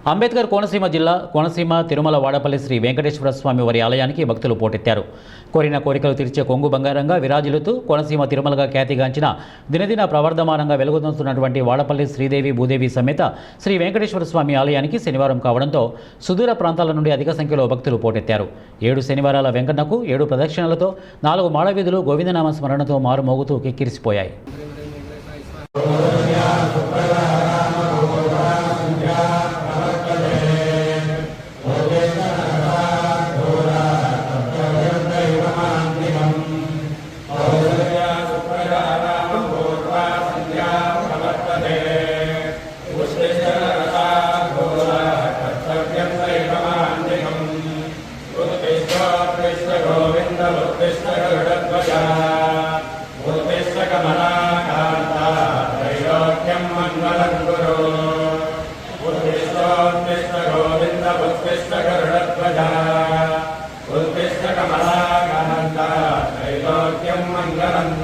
అంబేద్కర్ కోనసీమ జిల్లా కోనసీమ తిరుమల వాడపల్లి శ్రీ వెంకటేశ్వర స్వామి వారి ఆలయానికి భక్తులు పోటెత్తారు. కోరిన కోరికలు తీర్చే కొంగు బంగారంగా విరాజిల్లుతూ కోనసీమ తిరుమలగా ఖ్యాతిగాంచిన దినదిన ప్రవర్ధమానంగా వెలుగొందుతున్నటువంటి వాడపల్లి శ్రీదేవి భూదేవి సమేత శ్రీ వెంకటేశ్వర స్వామి ఆలయానికి శనివారం కావడంతో సుదూర ప్రాంతాల నుండి అధిక సంఖ్యలో భక్తులు పోటెత్తారు. 7 శనివారాల వెంకన్నకు 7 ప్రదక్షిణలతో 4 మాడవీధులు గోవిందనామ స్మరణతో మారుమోగుతూ కిక్కిరిసిపోయాయి. उत्तिष्ठ कमलाकान्ता त्रैलोक्यं मङ्गलं